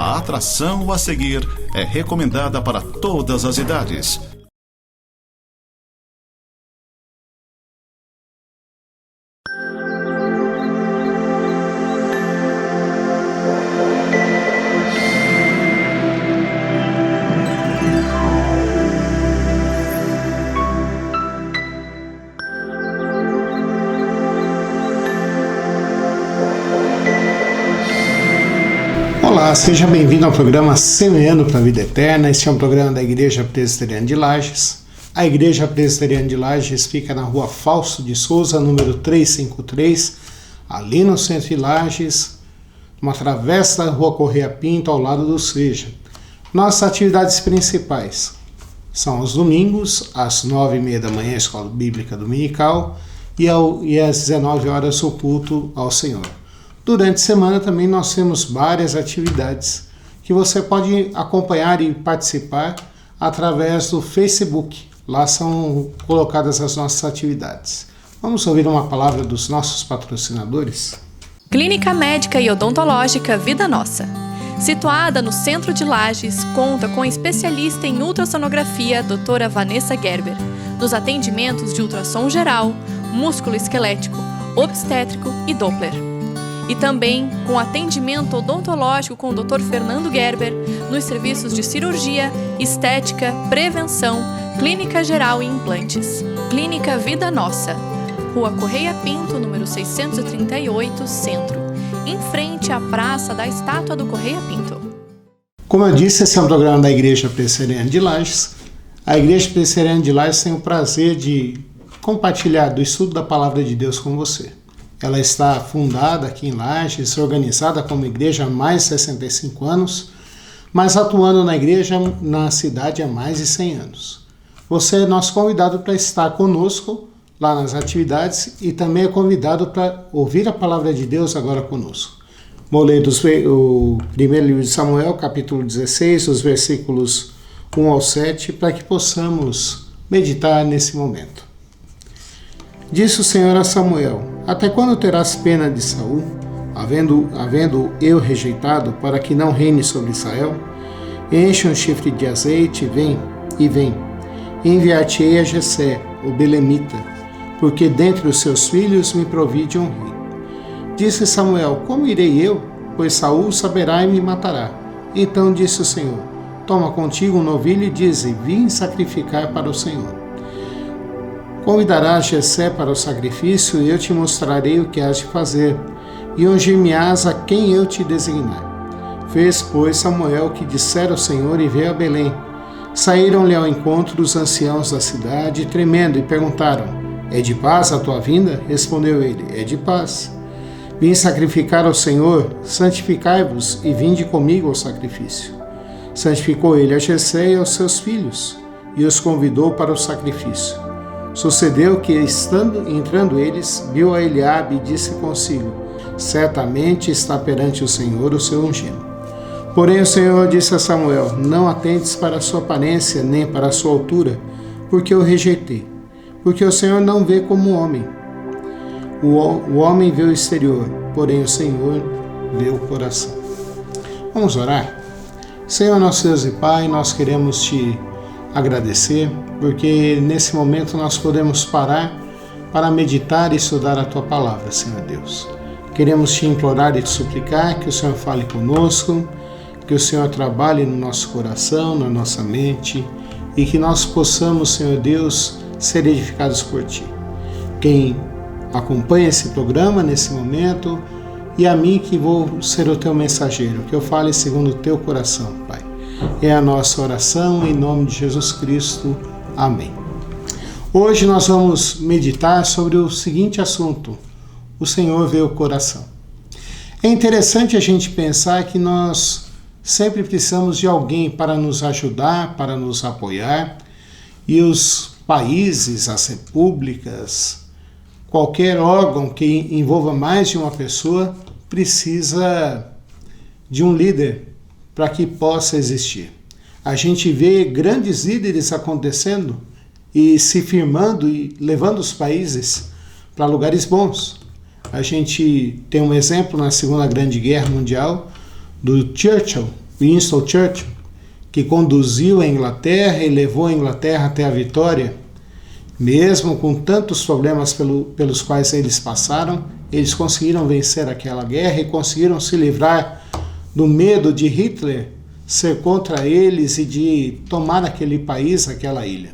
A atração a seguir é recomendada para todas as idades. Olá, seja bem-vindo ao programa Semeando para a Vida Eterna. Este é um programa da Igreja Presbiteriana de Lages. A Igreja Presbiteriana de Lages fica na rua Fausto de Souza, número 353, ali no centro de Lages, uma travessa da rua Correia Pinto, ao lado do Seja. Nossas atividades principais são aos domingos, às 9h30 da manhã, a Escola Bíblica Dominical, e às 19 horas o culto ao Senhor. Durante a semana também nós temos várias atividades que você pode acompanhar e participar através do Facebook. Lá são colocadas as nossas atividades. Vamos ouvir uma palavra dos nossos patrocinadores? Clínica Médica e Odontológica Vida Nossa. Situada no centro de Lages, conta com a especialista em ultrassonografia, doutora Vanessa Gerber, nos atendimentos de ultrassom geral, músculo esquelético, obstétrico e Doppler. E também com atendimento odontológico com o Dr. Fernando Gerber nos serviços de cirurgia, estética, prevenção, clínica geral e implantes. Clínica Vida Nossa, Rua Correia Pinto, número 638, Centro, em frente à Praça da Estátua do Correia Pinto. Como eu disse, esse é um programa da Igreja Presbiteriana de Lages. A Igreja Presbiteriana de Lages tem o prazer de compartilhar do estudo da Palavra de Deus com você. Ela está fundada aqui em Lages, organizada como igreja há mais de 65 anos, mas atuando na igreja na cidade há mais de 100 anos. Você é nosso convidado para estar conosco lá nas atividades e também é convidado para ouvir a palavra de Deus agora conosco. Vou ler o primeiro livro de Samuel, capítulo 16, os versículos 1 ao 7, para que possamos meditar nesse momento. Disse o Senhor a Samuel: até quando terás pena de Saul, havendo eu rejeitado, para que não reine sobre Israel? Enche um chifre de azeite, vem. Enviar-te-ei a Jessé, o belemita, porque dentre os seus filhos me provide um rei. Disse Samuel: como irei eu? Pois Saul saberá e me matará. Então disse o Senhor: toma contigo um novilho e dize: vim sacrificar para o Senhor. Convidarás Jessé para o sacrifício e eu te mostrarei o que has de fazer, e ungir-me-ás a quem eu te designar. Fez, pois, Samuel o que dissera o Senhor e veio a Belém. Saíram-lhe ao encontro os anciãos da cidade, tremendo, e perguntaram: é de paz a tua vinda? Respondeu ele: é de paz. Vim sacrificar ao Senhor, santificai-vos e vinde comigo ao sacrifício. Santificou ele a Jessé e aos seus filhos, e os convidou para o sacrifício. Sucedeu que, entrando eles, viu a Eliabe e disse consigo: certamente está perante o Senhor o seu ungido. Porém o Senhor disse a Samuel: não atentes para a sua aparência, nem para a sua altura, porque eu rejeitei. Porque o Senhor não vê como o homem. O homem vê o exterior, porém o Senhor vê o coração. Vamos orar? Senhor, nosso Deus e Pai, nós queremos te agradecer, porque nesse momento nós podemos parar para meditar e estudar a Tua Palavra, Senhor Deus. Queremos te implorar e te suplicar que o Senhor fale conosco, que o Senhor trabalhe no nosso coração, na nossa mente, e que nós possamos, Senhor Deus, ser edificados por Ti. Quem acompanha esse programa nesse momento, e a mim que vou ser o Teu mensageiro, que eu fale segundo o Teu coração, Pai. É a nossa oração em nome de Jesus Cristo. Amém. Hoje nós vamos meditar sobre o seguinte assunto: o Senhor vê o coração. É interessante a gente pensar que nós sempre precisamos de alguém para nos ajudar, para nos apoiar, e os países, as repúblicas, qualquer órgão que envolva mais de uma pessoa precisa de um líder para que possa existir. A gente vê grandes líderes acontecendo e se firmando e levando os países para lugares bons. A gente tem um exemplo na Segunda Grande Guerra Mundial do Churchill, Winston Churchill, que conduziu a Inglaterra e levou a Inglaterra até a vitória, mesmo com tantos problemas pelos quais eles passaram, eles conseguiram vencer aquela guerra e conseguiram se livrar do medo de Hitler ser contra eles e de tomar aquele país, aquela ilha.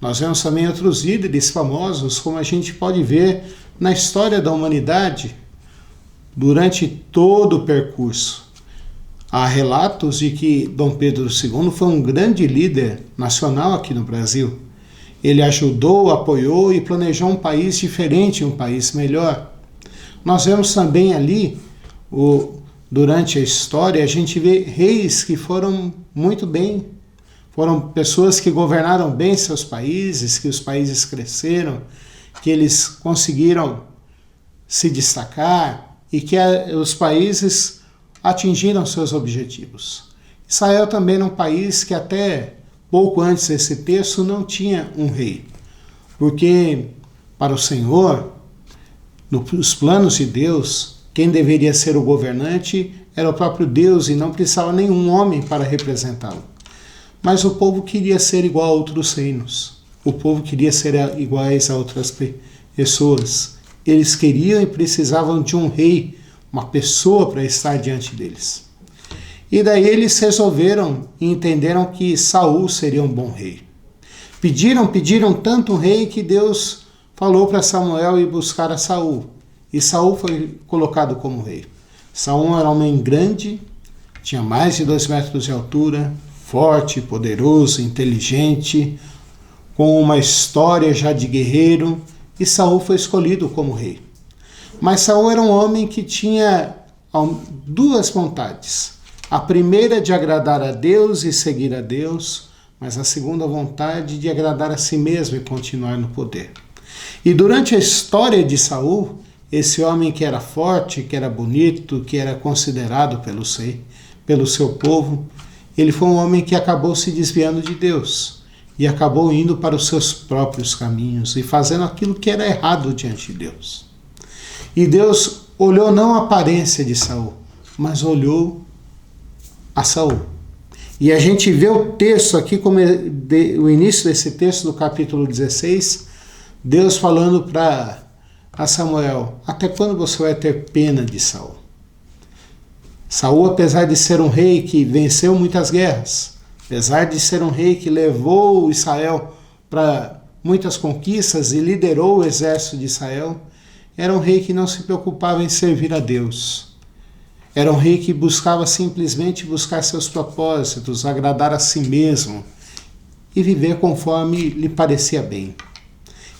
Nós vemos também outros líderes famosos, como a gente pode ver na história da humanidade, durante todo o percurso. Há relatos de que Dom Pedro II foi um grande líder nacional aqui no Brasil. Ele ajudou, apoiou e planejou um país diferente, um país melhor. Nós vemos também ali, durante a história, a gente vê reis que foram muito bem. Foram pessoas que governaram bem seus países, que os países cresceram, que eles conseguiram se destacar e que os países atingiram seus objetivos. Israel também era um país que até pouco antes desse texto não tinha um rei, porque para o Senhor, nos planos de Deus, quem deveria ser o governante era o próprio Deus e não precisava nenhum homem para representá-lo. Mas o povo queria ser igual a outros reinos, o povo queria ser iguais a outras pessoas. Eles queriam e precisavam de um rei, uma pessoa para estar diante deles. E daí eles resolveram e entenderam que Saul seria um bom rei. Pediram tanto um rei que Deus falou para Samuel ir buscar a Saul. E Saul foi colocado como rei. Saul era um homem grande, tinha mais de 2 metros de altura, forte, poderoso, inteligente, com uma história já de guerreiro, e Saul foi escolhido como rei. Mas Saul era um homem que tinha 2 vontades. A primeira de agradar a Deus e seguir a Deus, mas a segunda vontade de agradar a si mesmo e continuar no poder. E durante a história de Saul, esse homem que era forte, que era bonito, que era considerado pelo seu povo, ele foi um homem que acabou se desviando de Deus e acabou indo para os seus próprios caminhos e fazendo aquilo que era errado diante de Deus. E Deus olhou não a aparência de Saul, mas olhou a Saul. E a gente vê o texto aqui, como o início desse texto do capítulo 16, Deus falando para Samuel: até quando você vai ter pena de Saul? Saul, apesar de ser um rei que venceu muitas guerras, apesar de ser um rei que levou Israel para muitas conquistas e liderou o exército de Israel, era um rei que não se preocupava em servir a Deus. Era um rei que buscava simplesmente buscar seus propósitos, agradar a si mesmo e viver conforme lhe parecia bem.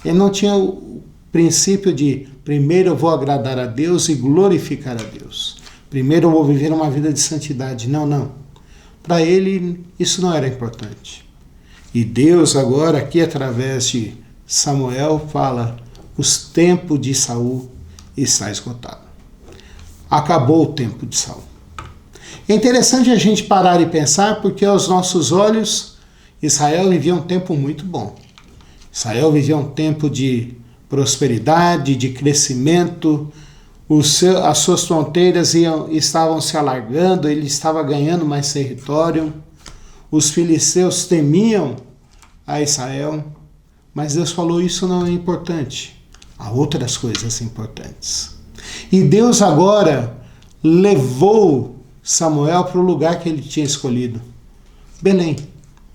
Ele não tinha o princípio de primeiro eu vou agradar a Deus e glorificar a Deus. Primeiro eu vou viver uma vida de santidade. Não. Para ele isso não era importante. E Deus agora aqui através de Samuel fala: os tempos de Saul está esgotado. Acabou o tempo de Saul. É interessante a gente parar e pensar, porque aos nossos olhos Israel vivia um tempo muito bom. Israel vivia um tempo de prosperidade, de crescimento, as suas fronteiras estavam se alargando, ele estava ganhando mais território, os filisteus temiam a Israel, mas Deus falou: isso não é importante, há outras coisas importantes. E Deus agora levou Samuel para o lugar que ele tinha escolhido, Belém,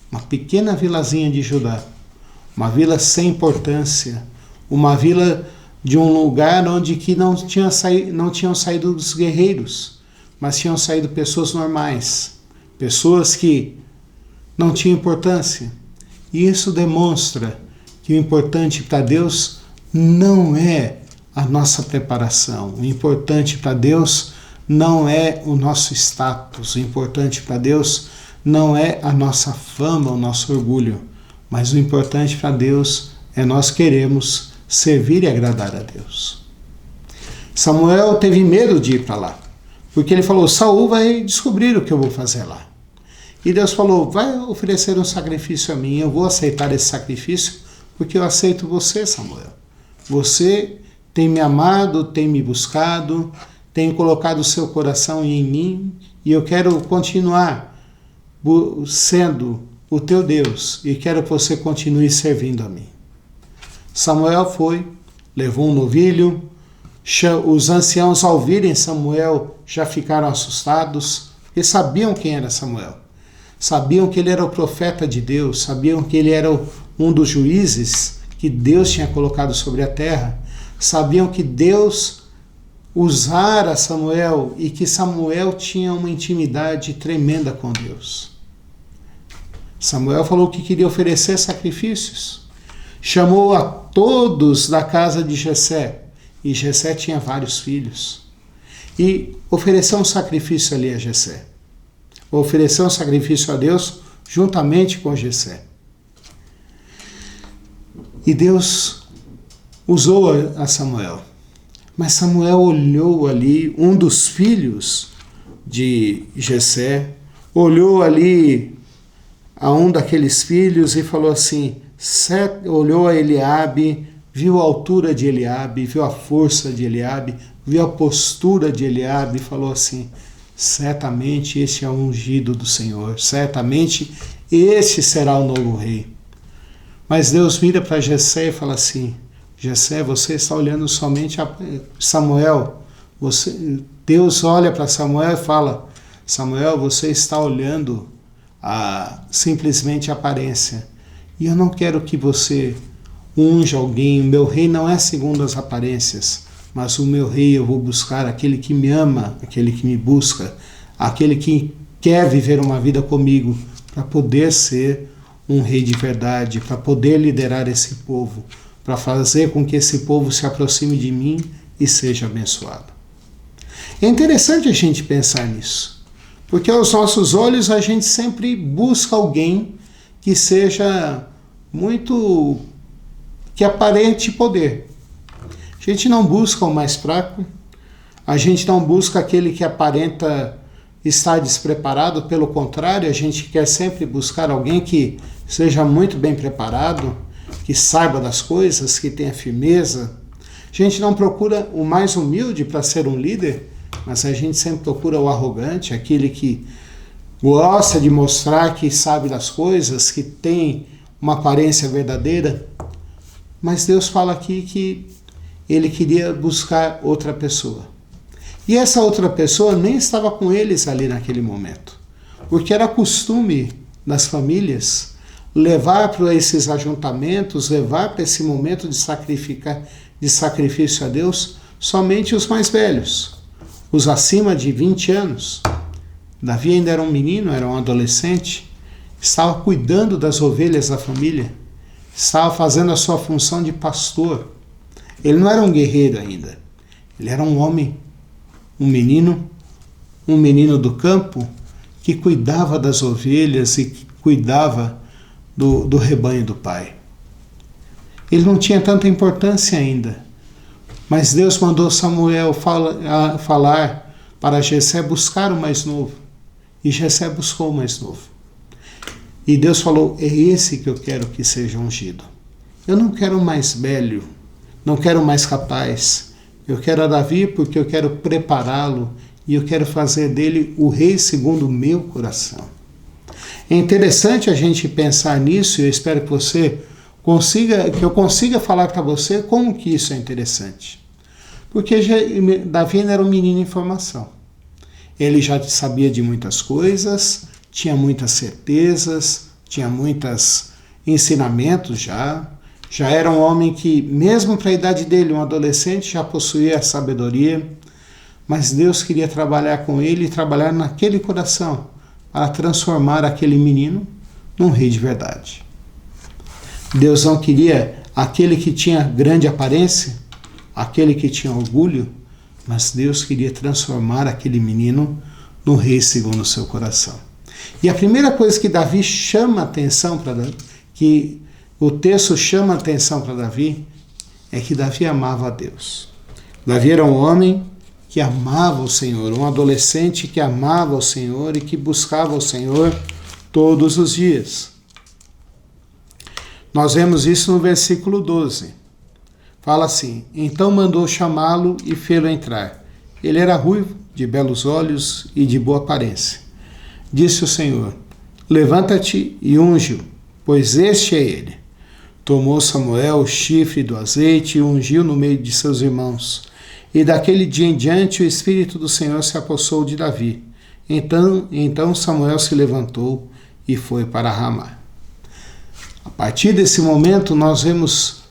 uma pequena vilazinha de Judá, uma vila sem importância, uma vila de um lugar onde que não tinham saído os guerreiros, mas tinham saído pessoas normais, pessoas que não tinham importância. E isso demonstra que o importante para Deus não é a nossa preparação, o importante para Deus não é o nosso status, o importante para Deus não é a nossa fama, o nosso orgulho, mas o importante para Deus é nós queremos servir e agradar a Deus. Samuel teve medo de ir para lá, porque ele falou: Saul vai descobrir o que eu vou fazer lá. E Deus falou: vai oferecer um sacrifício a mim, eu vou aceitar esse sacrifício, porque eu aceito você, Samuel. Você tem me amado, tem me buscado, tem colocado o seu coração em mim, e eu quero continuar sendo o teu Deus e quero que você continue servindo a mim. Samuel foi, levou um novilho. Os anciãos, ao virem Samuel, já ficaram assustados, porque sabiam quem era Samuel. Sabiam que ele era o profeta de Deus, sabiam que ele era um dos juízes que Deus tinha colocado sobre a terra, sabiam que Deus usara Samuel e que Samuel tinha uma intimidade tremenda com Deus. Samuel falou que queria oferecer sacrifícios. Chamou a todos da casa de Jessé, e Jessé tinha vários filhos, e ofereceu um sacrifício ali a Jessé. Ofereceu um sacrifício a Deus juntamente com Jessé. E Deus usou a Samuel. Mas Samuel olhou ali, um dos filhos de Jessé, olhou ali a um daqueles filhos e falou assim, olhou a Eliabe, viu a altura de Eliabe, viu a força de Eliabe, viu a postura de Eliabe e falou assim, certamente este é o ungido do Senhor, certamente este será o novo rei. Mas Deus vira para Jessé e fala assim, Jessé, você está olhando somente a Samuel. Deus olha para Samuel e fala, Samuel, você está olhando simplesmente a aparência. E eu não quero que você unja alguém. O meu rei não é segundo as aparências, mas o meu rei eu vou buscar aquele que me ama, aquele que me busca, aquele que quer viver uma vida comigo, para poder ser um rei de verdade, para poder liderar esse povo, para fazer com que esse povo se aproxime de mim e seja abençoado. É interessante a gente pensar nisso, porque aos nossos olhos a gente sempre busca alguém que seja que aparente poder. A gente não busca o mais fraco, a gente não busca aquele que aparenta estar despreparado, pelo contrário, a gente quer sempre buscar alguém que seja muito bem preparado, que saiba das coisas, que tenha firmeza. A gente não procura o mais humilde para ser um líder, mas a gente sempre procura o arrogante, aquele que gosta de mostrar que sabe das coisas, que tem uma aparência verdadeira. Mas Deus fala aqui que ele queria buscar outra pessoa. E essa outra pessoa nem estava com eles ali naquele momento, porque era costume das famílias levar para esses ajuntamentos, levar para esse momento de sacrifício a Deus, somente os mais velhos, os acima de 20 anos. Davi ainda era um menino, era um adolescente, estava cuidando das ovelhas da família, estava fazendo a sua função de pastor. Ele não era um guerreiro ainda, ele era um homem, um menino do campo que cuidava das ovelhas e que cuidava do rebanho do pai. Ele não tinha tanta importância ainda, mas Deus mandou Samuel falar para Jessé buscar o mais novo, e Jessé buscou o mais novo. E Deus falou, é esse que eu quero que seja ungido. Eu não quero mais velho, não quero mais capaz, eu quero a Davi porque eu quero prepará-lo e eu quero fazer dele o rei segundo o meu coração. É interessante a gente pensar nisso e eu espero que eu consiga falar para você como que isso é interessante. Porque Davi era um menino em formação. Ele já sabia de muitas coisas, tinha muitas certezas, tinha muitos ensinamentos já era um homem que, mesmo para a idade dele, um adolescente, já possuía a sabedoria, mas Deus queria trabalhar com ele e trabalhar naquele coração para transformar aquele menino num rei de verdade. Deus não queria aquele que tinha grande aparência, aquele que tinha orgulho, mas Deus queria transformar aquele menino num rei segundo o seu coração. E a primeira coisa que Davi chama atenção para Davi, que o texto chama atenção para Davi, é que Davi amava a Deus. Davi era um homem que amava o Senhor, um adolescente que amava o Senhor e que buscava o Senhor todos os dias. Nós vemos isso no versículo 12. Fala assim, então mandou chamá-lo e fê-lo entrar. Ele era ruivo, de belos olhos e de boa aparência. Disse o Senhor: levanta-te e unge-o, pois este é ele. Tomou Samuel o chifre do azeite e ungiu no meio de seus irmãos. E daquele dia em diante o Espírito do Senhor se apossou de Davi. Então Samuel se levantou e foi para Ramá. A partir desse momento nós vemos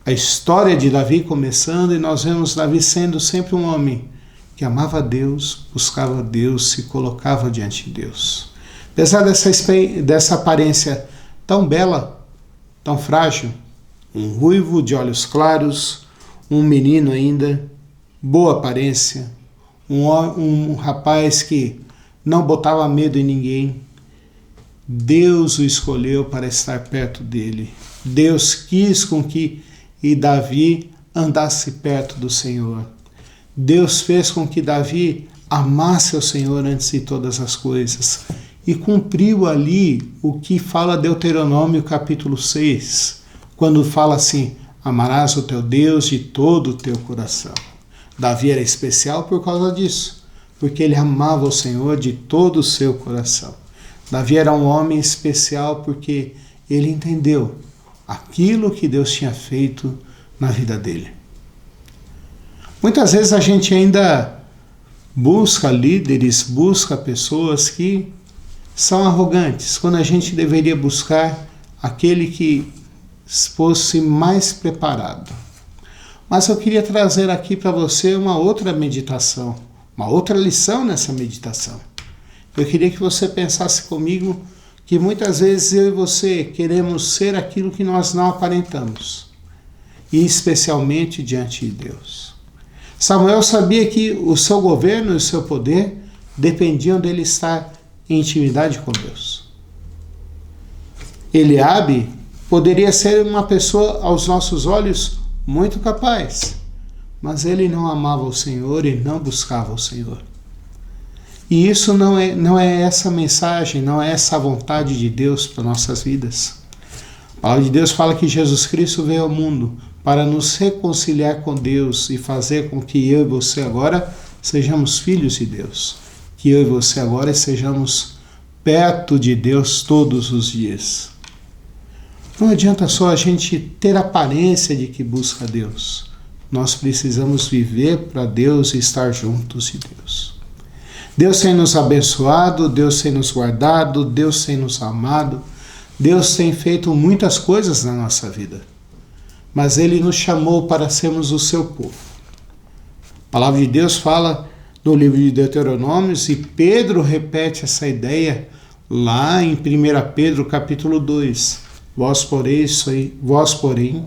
a história de Davi começando e nós vemos Davi sendo sempre um homem que amava Deus, buscava Deus, se colocava diante de Deus. Apesar dessa aparência tão bela, tão frágil, um ruivo de olhos claros, um menino ainda, boa aparência, um rapaz que não botava medo em ninguém, Deus o escolheu para estar perto dele. Deus quis com que Davi andasse perto do Senhor. Deus fez com que Davi amasse ao Senhor antes de todas as coisas e cumpriu ali o que fala Deuteronômio capítulo 6, quando fala assim: amarás o teu Deus de todo o teu coração. Davi era especial por causa disso, porque ele amava o Senhor de todo o seu coração. Davi era um homem especial porque ele entendeu aquilo que Deus tinha feito na vida dele. Muitas vezes a gente ainda busca líderes, busca pessoas que são arrogantes, quando a gente deveria buscar aquele que fosse mais preparado. Mas eu queria trazer aqui para você uma outra meditação, uma outra lição nessa meditação. Eu queria que você pensasse comigo que muitas vezes eu e você queremos ser aquilo que nós não aparentamos, e especialmente diante de Deus. Samuel sabia que o seu governo e o seu poder dependiam dele estar em intimidade com Deus. Eliabe poderia ser uma pessoa aos nossos olhos muito capaz, mas ele não amava o Senhor e não buscava o Senhor. E isso não é essa mensagem, não é essa vontade de Deus para nossas vidas. A palavra de Deus fala que Jesus Cristo veio ao mundo para nos reconciliar com Deus e fazer com que eu e você agora sejamos filhos de Deus. Que eu e você agora sejamos perto de Deus todos os dias. Não adianta só a gente ter aparência de que busca Deus. Nós precisamos viver para Deus e estar juntos de Deus. Deus tem nos abençoado, Deus tem nos guardado, Deus tem nos amado, Deus tem feito muitas coisas na nossa vida. Mas Ele nos chamou para sermos o seu povo. A palavra de Deus fala no livro de Deuteronômios e Pedro repete essa ideia lá em 1 Pedro capítulo 2. Vós, porém,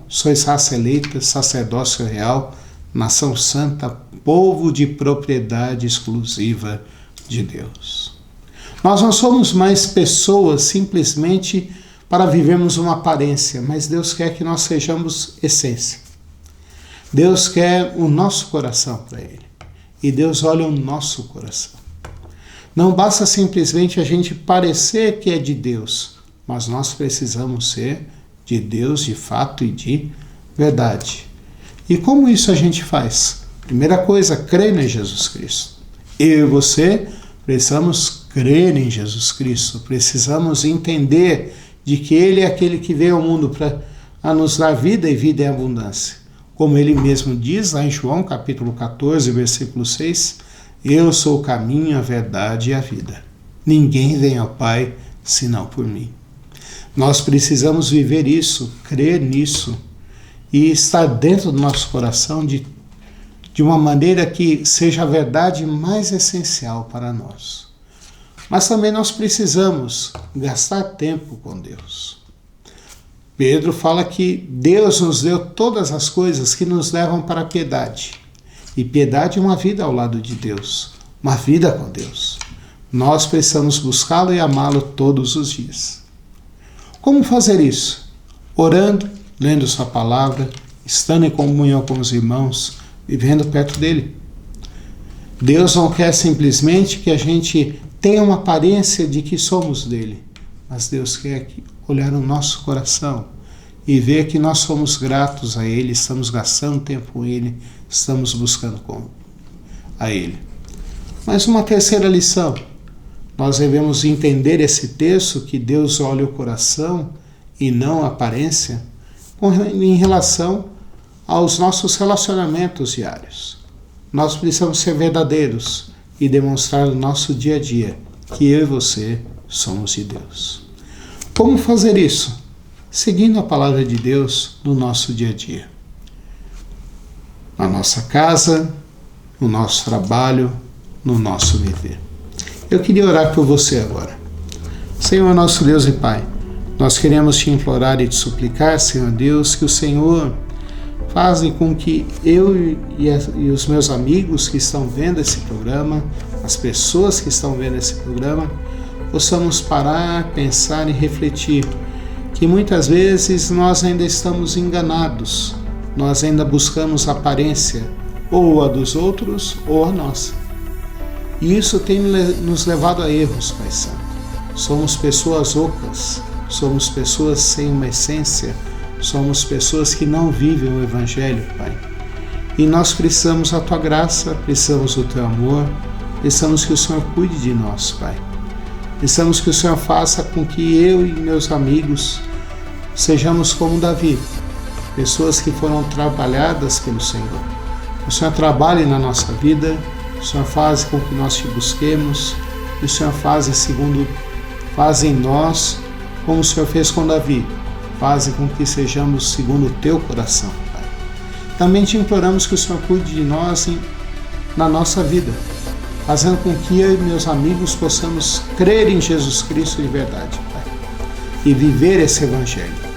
sois raça eleita, sacerdócio real, nação santa, povo de propriedade exclusiva de Deus. Nós não somos mais pessoas simplesmente para vivermos uma aparência, mas Deus quer que nós sejamos essência. Deus quer o nosso coração para Ele. E Deus olha o nosso coração. Não basta simplesmente a gente parecer que é de Deus, mas nós precisamos ser de Deus de fato e de verdade. E como isso a gente faz? Primeira coisa, crer em Jesus Cristo. Eu e você precisamos crer em Jesus Cristo, precisamos entender de que Ele é aquele que veio ao mundo para nos dar vida e vida em abundância. Como Ele mesmo diz lá em João capítulo 14, versículo 6, eu sou o caminho, a verdade e a vida. Ninguém vem ao Pai senão por mim. Nós precisamos viver isso, crer nisso e estar dentro do nosso coração de uma maneira que seja a verdade mais essencial para nós. Mas também nós precisamos gastar tempo com Deus. Pedro fala que Deus nos deu todas as coisas que nos levam para a piedade. E piedade é uma vida ao lado de Deus, uma vida com Deus. Nós precisamos buscá-lo e amá-lo todos os dias. Como fazer isso? Orando, lendo sua palavra, estando em comunhão com os irmãos, vivendo perto dele. Deus não quer simplesmente que a gente tenha uma aparência de que somos dele, mas Deus quer olhar no nosso coração e ver que nós somos gratos a Ele, estamos gastando tempo com Ele, estamos buscando a Ele. Mas uma terceira lição, nós devemos entender esse texto que Deus olha o coração e não a aparência em relação aos nossos relacionamentos diários. Nós precisamos ser verdadeiros e demonstrar no nosso dia a dia que eu e você somos de Deus. Como fazer isso? Seguindo a palavra de Deus no nosso dia a dia. Na nossa casa, no nosso trabalho, no nosso viver. Eu queria orar por você agora. Senhor nosso Deus e Pai, nós queremos te implorar e te suplicar, Senhor Deus, que o Senhor faça com que eu e os meus amigos que estão vendo esse programa, as pessoas que estão vendo esse programa, possamos parar, pensar e refletir que muitas vezes nós ainda estamos enganados, nós ainda buscamos a aparência, ou a dos outros, ou a nossa. E isso tem nos levado a erros, Pai Santo. Somos pessoas ocas, somos pessoas sem uma essência, somos pessoas que não vivem o Evangelho, Pai. E nós precisamos da Tua graça, precisamos do Teu amor, precisamos que o Senhor cuide de nós, Pai. Precisamos que o Senhor faça com que eu e meus amigos sejamos como Davi, pessoas que foram trabalhadas pelo Senhor. O Senhor trabalhe na nossa vida, o Senhor faz com que nós te busquemos, e o Senhor faz em nós como o Senhor fez com Davi, faz com que sejamos segundo o teu coração, Pai. Também te imploramos que o Senhor cuide de nós na nossa vida, fazendo com que eu e meus amigos possamos crer em Jesus Cristo de verdade, Pai, e viver esse Evangelho.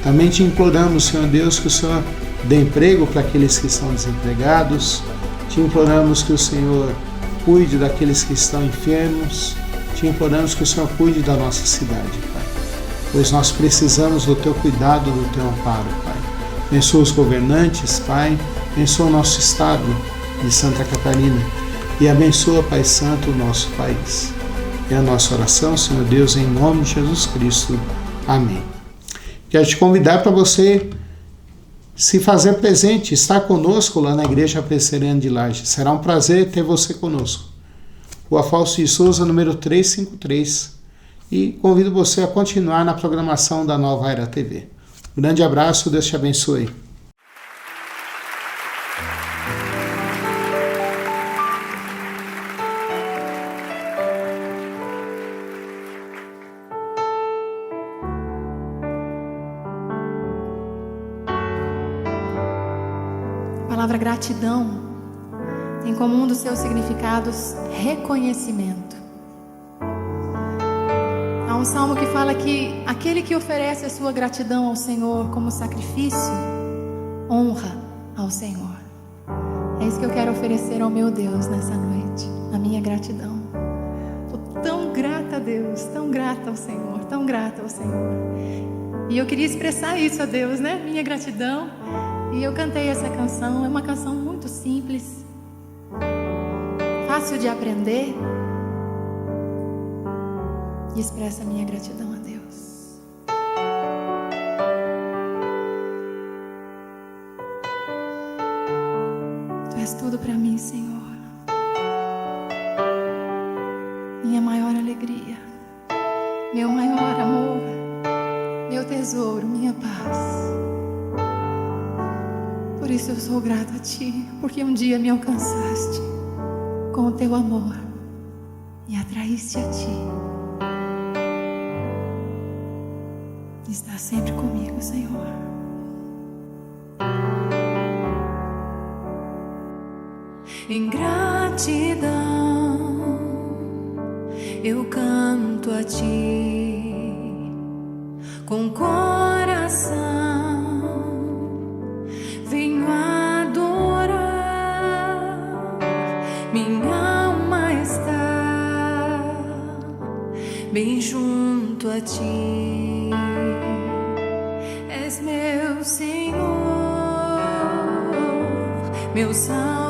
Também te imploramos, Senhor Deus, que o Senhor dê emprego para aqueles que estão desempregados. Te imploramos que o Senhor cuide daqueles que estão enfermos. Te imploramos que o Senhor cuide da nossa cidade, Pai, pois nós precisamos do Teu cuidado, do Teu amparo, Pai. Abençoa os governantes, Pai. Abençoa o nosso estado de Santa Catarina. E abençoa, Pai Santo, o nosso país. É a nossa oração, Senhor Deus, em nome de Jesus Cristo. Amém. Quero te convidar para você se fazer presente, estar conosco lá na Igreja Presbiteriana de Lages. Será um prazer ter você conosco. Rua Fausto de Souza, número 353. E convido você a continuar na programação da Nova Era TV. Um grande abraço, Deus te abençoe. A palavra gratidão tem como um dos seus significados reconhecimento. Há um salmo que fala que aquele que oferece a sua gratidão ao Senhor como sacrifício, honra ao Senhor. É isso que eu quero oferecer ao meu Deus nessa noite, a minha gratidão. Estou tão grata a Deus, tão grata ao Senhor, tão grata ao Senhor. E eu queria expressar isso a Deus, né? Minha gratidão. E eu cantei essa canção, é uma canção muito simples, fácil de aprender, e expressa a minha gratidão a Deus. Tu és tudo para mim, Senhor, minha maior alegria, meu maior amor, meu tesouro, minha paz. Por isso eu sou grata a Ti, porque um dia me alcançaste com o Teu amor e atraíste a Ti. Está sempre comigo, Senhor. Em gratidão eu canto a Ti com coração. Venho adorar, minha alma está bem junto a Ti. És meu Senhor, meu Salvador.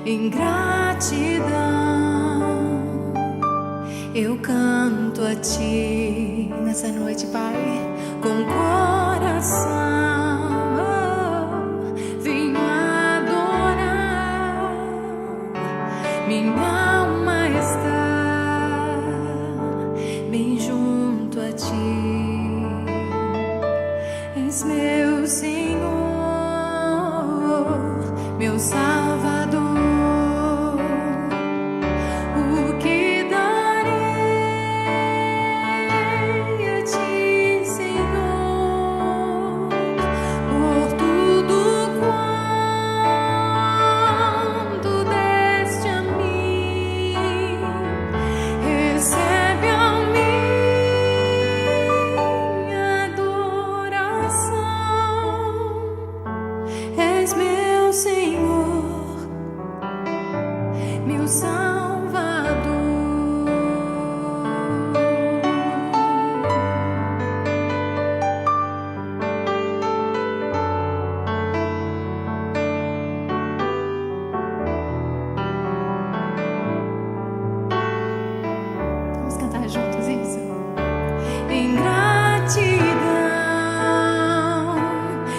Em gratidão eu canto a Ti nessa noite, Pai, com venho adorar. Minha alma está bem junto a ti. És meu Senhor, meu Salvador. O que darei a ti, Senhor, por tudo quanto deste a mim? Recebe a minha adoração. És meu Senhor, meu Salvador. Vamos cantar juntos isso? Em gratidão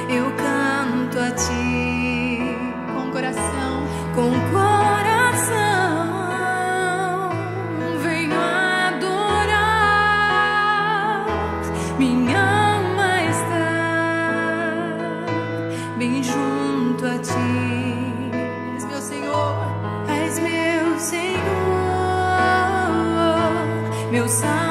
eu canto a ti, Com coração, com coração venho adorar. Minha alma está bem junto a ti. és meu Senhor, És meu Senhor, meu Salvador.